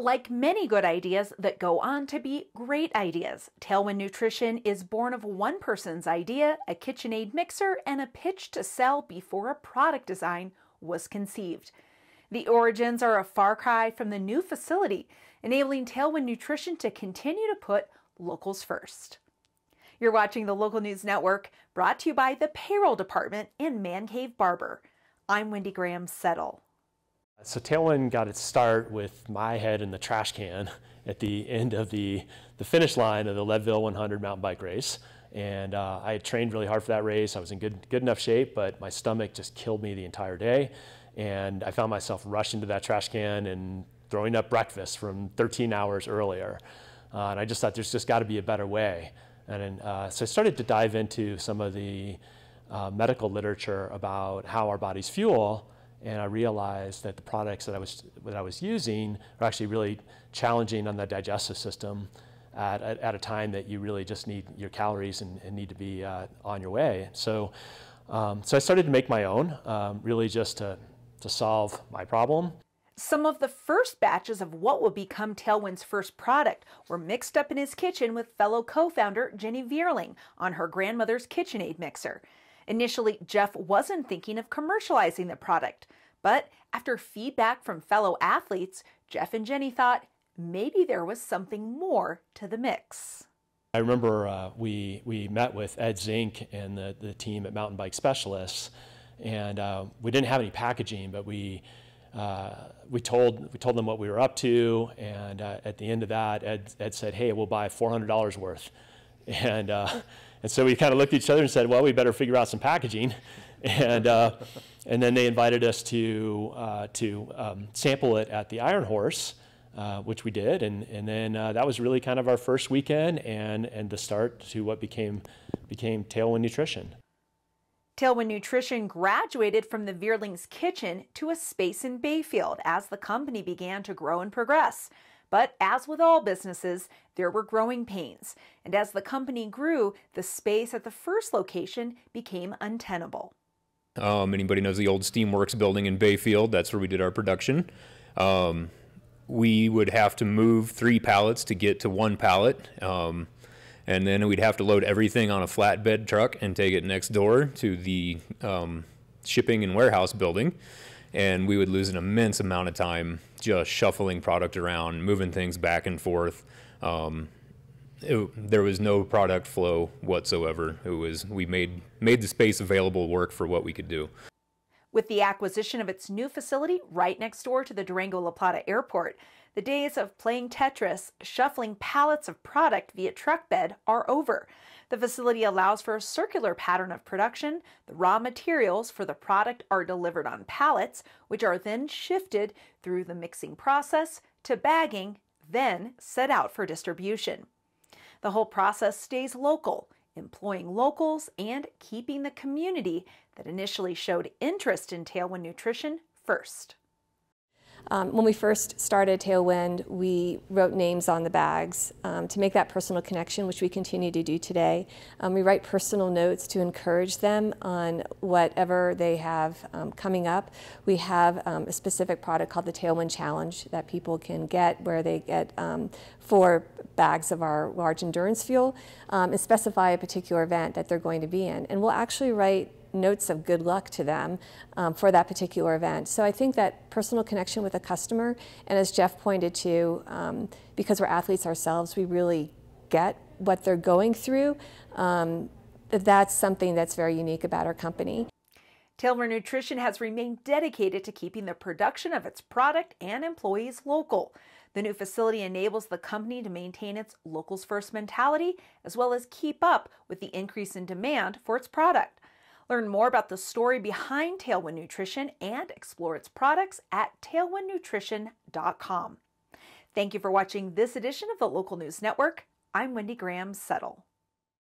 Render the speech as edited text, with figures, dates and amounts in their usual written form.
Like many good ideas that go on to be great ideas, Tailwind Nutrition is born of one person's idea, a KitchenAid mixer, and a pitch to sell before a product design was conceived. The origins are a far cry from the new facility, enabling Tailwind Nutrition to continue to put locals first. You're watching the Local News Network, brought to you by the Payroll Department and Man Cave Barber. I'm Wendy Graham Settle. So Tailwind got its start with my head in the trash can at the end of the finish line of the Leadville 100 mountain bike race. And I had trained really hard for that race. I was in good enough shape, but my stomach just killed me the entire day. And I found myself rushing to that trash can and throwing up breakfast from 13 hours earlier. And I just thought there's just got to be a better way. And so I started to dive into some of the medical literature about how our bodies fuel. And I realized that the products that I was using are actually really challenging on the digestive system at a time that you really just need your calories and need to be on your way. So I started to make my own, really just to solve my problem. Some of the first batches of what will become Tailwind's first product were mixed up in his kitchen with fellow co-founder Jeff Vierling on her grandmother's KitchenAid mixer. Initially, Jeff wasn't thinking of commercializing the product, but after feedback from fellow athletes, Jeff and Jenny thought maybe there was something more to the mix. I remember we met with Ed Zink and the team at Mountain Bike Specialists, and we didn't have any packaging, but we told them what we were up to, and at the end of that, Ed said, "Hey, we'll buy $400 worth," and so we kind of looked at each other and said, well, we better figure out some packaging. And then they invited us to sample it at the Iron Horse, which we did. And then that was really kind of our first weekend and the start to what became Tailwind Nutrition. Tailwind Nutrition graduated from the Vierling's kitchen to a space in Bayfield as the company began to grow and progress. But as with all businesses, there were growing pains. And as the company grew, the space at the first location became untenable. Anybody knows the old Steamworks building in Bayfield? That's where we did our production. We would have to move 3 pallets to get to 1 pallet. And then we'd have to load everything on a flatbed truck and take it next door to the shipping and warehouse building. And we would lose an immense amount of time just shuffling product around, moving things back and forth. There was no product flow whatsoever. We made the space available work for what we could do. With the acquisition of its new facility right next door to the Durango La Plata Airport, the days of playing Tetris, shuffling pallets of product via truck bed are over. The facility allows for a circular pattern of production. The raw materials for the product are delivered on pallets, which are then shifted through the mixing process to bagging, then set out for distribution. The whole process stays local, employing locals and keeping the community that initially showed interest in Tailwind Nutrition first. When we first started Tailwind, we wrote names on the bags to make that personal connection, which we continue to do today. We write personal notes to encourage them on whatever they have coming up. We have a specific product called the Tailwind Challenge that people can get, where they get 4 bags of our large endurance fuel and specify a particular event that they're going to be in. And we'll actually write notes of good luck to them for that particular event. So I think that personal connection with a customer, and as Jeff pointed to, because we're athletes ourselves, we really get what they're going through. That's something that's very unique about our company. Tailwind Nutrition has remained dedicated to keeping the production of its product and employees local. The new facility enables the company to maintain its locals first mentality, as well as keep up with the increase in demand for its product. Learn more about the story behind Tailwind Nutrition and explore its products at tailwindnutrition.com. Thank you for watching this edition of the Local News Network. I'm Wendy Graham Settle.